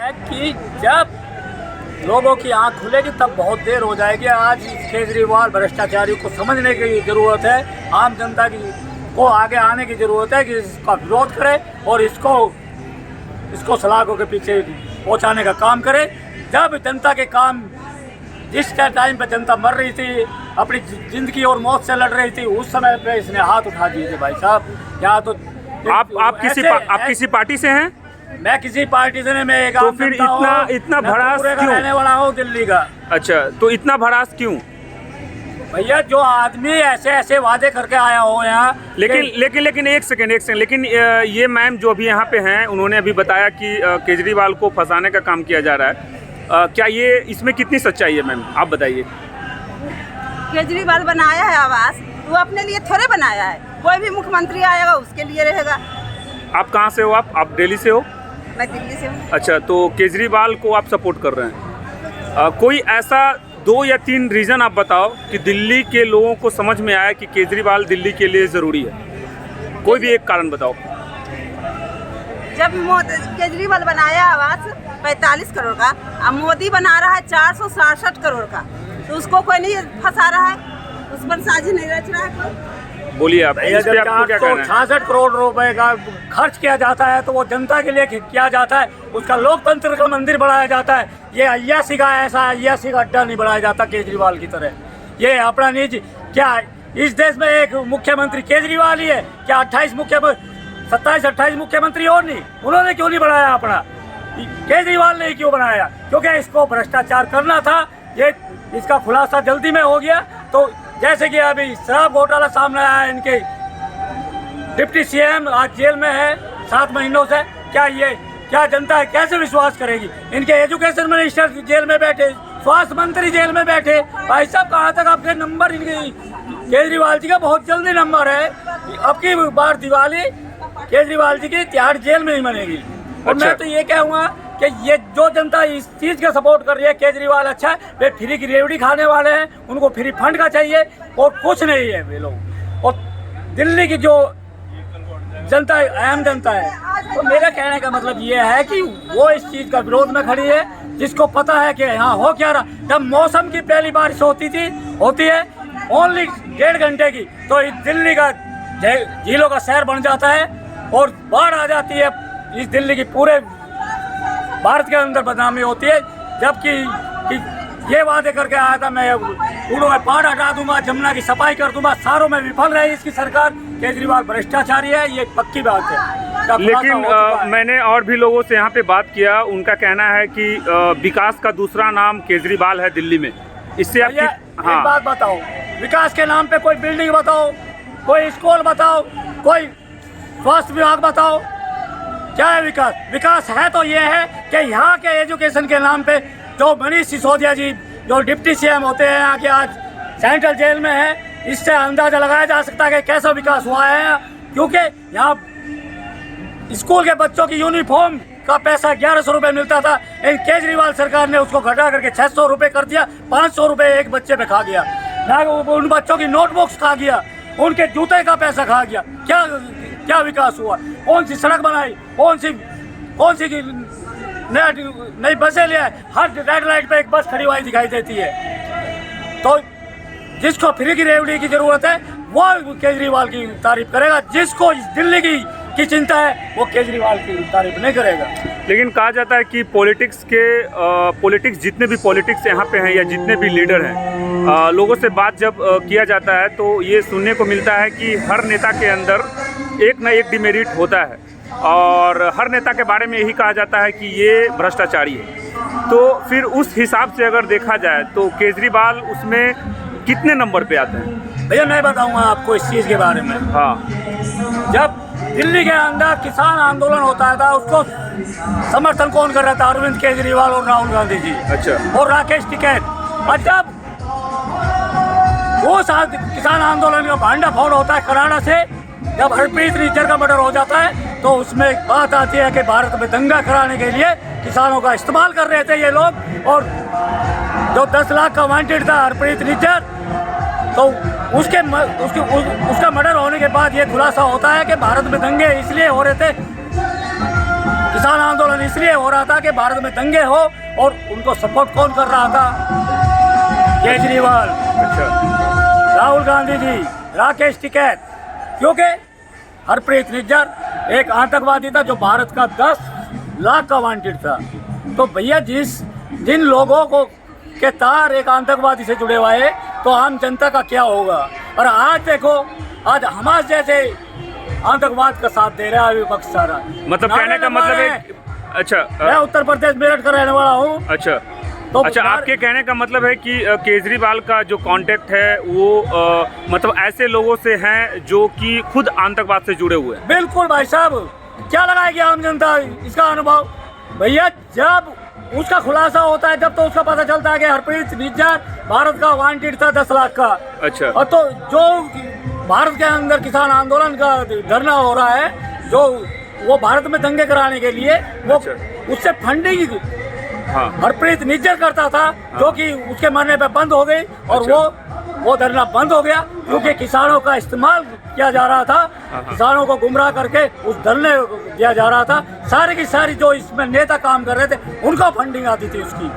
है कि जब लोगों की आंख खुलेगी तब बहुत देर हो जाएगी। आज केजरीवाल भ्रष्टाचारी को समझने की ज़रूरत है, आम जनता की को आगे आने की ज़रूरत है कि इसका विरोध करे और इसको सलाखों के पीछे पहुंचाने का काम करे। जब जनता के काम जिस टाइम पे जनता मर रही थी, अपनी ज़िंदगी और मौत से लड़ रही थी, उस समय पे इसने हाथ उठा दिए थे। भाई साहब यहाँ तो आप किसी पार्टी से हैं? मैं किसी पार्टी से नहीं, मैं एक तो फिर इतना भड़ास क्यों? रहने वाला हूँ दिल्ली का। अच्छा, तो इतना भड़ास क्यों? भैया जो आदमी ऐसे वादे करके आया हो यहाँ, लेकिन एक सेकंड लेकिन ये मैम जो अभी यहाँ पे हैं, उन्होंने अभी बताया कि केजरीवाल को फंसाने का काम किया जा रहा है। क्या ये इसमें कितनी सच्चाई है मैम, आप बताइए। केजरीवाल बनाया है आवास, वो अपने लिए थोड़े बनाया है। कोई भी मुख्यमंत्री आएगा उसके लिए रहेगा। आप कहाँ से हो? आप दिल्ली से हो? मैं दिल्ली से हूँ। अच्छा, तो केजरीवाल को आप सपोर्ट कर रहे हैं। कोई ऐसा 2 या 3 रीज़न आप बताओ कि दिल्ली के लोगों को समझ में आया कि केजरीवाल दिल्ली के लिए ज़रूरी है। कोई भी एक कारण बताओ। जब केजरीवाल बनाया आवास 45 करोड़ का, अब मोदी बना रहा है 467 करोड़ का, तो उसको कोई नहीं फंसा रहा है, उस पर साजिश नहीं रच रहा है कोई। बोलिए आप, इस पे आपको क्या कहना है? 66 करोड़ रुपए का खर्च किया जाता है तो वो जनता के लिए किया जाता है, उसका लोकतंत्र का मंदिर बढ़ाया जाता है। ये अय्यासी का ऐसा अय्यासी का अड्डा नहीं बढ़ाया जाता केजरीवाल की तरह। ये अपना निजी क्या इस देश में एक मुख्यमंत्री केजरीवाल ही है क्या? 27-28 मुख्यमंत्री और नहीं, उन्होंने क्यों नहीं बढ़ाया अपना? केजरीवाल ने क्यों बनाया? क्योंकि इसको भ्रष्टाचार करना था। ये इसका खुलासा जल्दी में हो गया। तो जैसे कि अभी शराब घोटाला सामने आया है, इनके डिप्टी सीएम आज जेल में है 7 महीनों से। क्या जनता है कैसे विश्वास करेगी? इनके एजुकेशन मिनिस्टर जेल में बैठे, स्वास्थ्य मंत्री जेल में बैठे। भाई साहब कहाँ तक आपके नंबर, इनके केजरीवाल जी का बहुत जल्दी नंबर है। अब की बार दिवाली केजरीवाल जी की तिहाड़ जेल में ही मनेगी। और मैं तो ये कहूँगा कि ये जो जनता इस चीज़ का सपोर्ट कर रही है, केजरीवाल अच्छा है, वे फ्री की रेवड़ी खाने वाले हैं, उनको फ्री फंड का चाहिए और कुछ नहीं है वे लोग। और दिल्ली की जो जनता अहम जनता है, तो मेरा कहने का मतलब ये है कि वो इस चीज़ का विरोध में खड़ी है, जिसको पता है कि यहाँ हो क्या रहा। जब मौसम की पहली बारिश होती है ओनली 1.5 घंटे की, तो इस दिल्ली का झीलों का शहर बन जाता है और बाढ़ आ जाती है। इस दिल्ली की पूरे भारत के अंदर बदनामी होती है। जबकि ये वादे करके आया था, मैं कूड़ों में बाढ़ हटा दूंगा, जमुना की सफाई कर दूंगा, सारों में विफल रही इसकी सरकार। केजरीवाल भ्रष्टाचारी है, ये पक्की बात है। लेकिन मैंने और भी लोगों से यहाँ पे बात किया, उनका कहना है कि विकास का दूसरा नाम केजरीवाल है दिल्ली में। इससे आप एक बात बताओ, विकास के नाम पे कोई बिल्डिंग बताओ, कोई स्कूल बताओ, कोई स्वास्थ्य विभाग बताओ, क्या है विकास? विकास है तो ये है कि यहाँ के एजुकेशन के नाम पे जो मनीष सिसोदिया जी जो डिप्टी सीएम होते हैं यहाँ के, आज सेंट्रल जेल में है। इससे अंदाजा लगाया जा सकता है कि कैसा विकास हुआ है। क्योंकि यहाँ स्कूल के बच्चों की यूनिफॉर्म का पैसा 1100 रुपये मिलता था, इन केजरीवाल सरकार ने उसको घटा करके 600 रुपये कर दिया। 500 रुपये एक बच्चे पे खा गया ना, उन बच्चों की नोटबुक्स खा गया, उनके जूते का पैसा खा गया। क्या विकास हुआ? कौन सी सड़क बनाई? कौन सी नई बसें ले आए? हर रेड लाइट पे एक बस खड़ी हुई दिखाई देती है। तो जिसको फ्री की रेवड़ी की जरूरत है वो केजरीवाल की तारीफ करेगा, जिसको दिल्ली की चिंता है वो केजरीवाल की तारीफ नहीं करेगा। लेकिन कहा जाता है कि पॉलिटिक्स जितने भी पॉलिटिक्स यहाँ पे हैं या जितने भी लीडर हैं, लोगों से बात जब किया जाता है तो ये सुनने को मिलता है कि हर नेता के अंदर एक ना एक डिमेरिट होता है और हर नेता के बारे में यही कहा जाता है कि ये भ्रष्टाचारी है। तो फिर उस हिसाब से अगर देखा जाए तो केजरीवाल उसमें कितने नंबर पे आते हैं? भैया मैं बताऊंगा आपको इस चीज़ के बारे में। हाँ, जब दिल्ली के अंदर किसान आंदोलन होता था, उसको समर्थन कौन कर रहा था? अरविंद केजरीवाल और राहुल गांधी जी। अच्छा। और राकेश टिकैत। और जब वो किसान आंदोलन का भांडाफोड़ होता है कराड़ा से, जब हरप्रीत निज्जर का मर्डर हो जाता है, तो उसमें एक बात आती है कि भारत में दंगा कराने के लिए किसानों का इस्तेमाल कर रहे थे ये लोग। और जो 10 लाख का वांटेड था हरप्रीत निज्जर, तो उसका मर्डर होने के बाद ये खुलासा होता है कि भारत में दंगे इसलिए हो रहे थे किसान आंदोलन इसलिए हो रहा था कि भारत में दंगे हो, और उनको सपोर्ट कौन कर रहा था? केजरीवाल, अच्छा, राहुल गांधी जी, राकेश टिकैत। क्योंकि हरप्रीत निज्जर एक आतंकवादी था जो भारत का 10 लाख का वांटेड था। तो भैया जिन लोगों को के तार एक आतंकवादी से जुड़े हुए हैं, तो आम जनता का क्या होगा? और आज देखो, आज हमास जैसे आतंकवाद का साथ दे रहा है विपक्ष सारा। मतलब कहने का मतलब है, अच्छा मैं उत्तर प्रदेश मेरठ का रहने वाला हूँ। अच्छा तो अच्छा, आपके कहने का मतलब है कि केजरीवाल का जो कांटेक्ट है वो मतलब ऐसे लोगों से हैं जो कि खुद आतंकवाद से जुड़े हुए हैं। बिल्कुल भाई साहब, क्या लगाएगी आम जनता इसका अनुभव? भैया जब उसका खुलासा होता है जब तो उसका पता चलता है कि हरप्रीत निज्जर भारत का वांटेड था 10 लाख का। अच्छा, और तो जो भारत के अंदर किसान आंदोलन का धरना हो रहा है, जो वो भारत में दंगे कराने के लिए, वो अच्छा। उससे फंडिंग हाँ, हरप्रीत निज्जर करता था, जो कि उसके मरने पे बंद हो गई। और अच्छा। वो धरना बंद हो गया क्योंकि किसानों का इस्तेमाल किया जा रहा था। किसानों को गुमराह करके उस धरने दिया जा रहा था। सारी की सारी जो इसमें नेता काम कर रहे थे, उनको फंडिंग आती थी उसकी।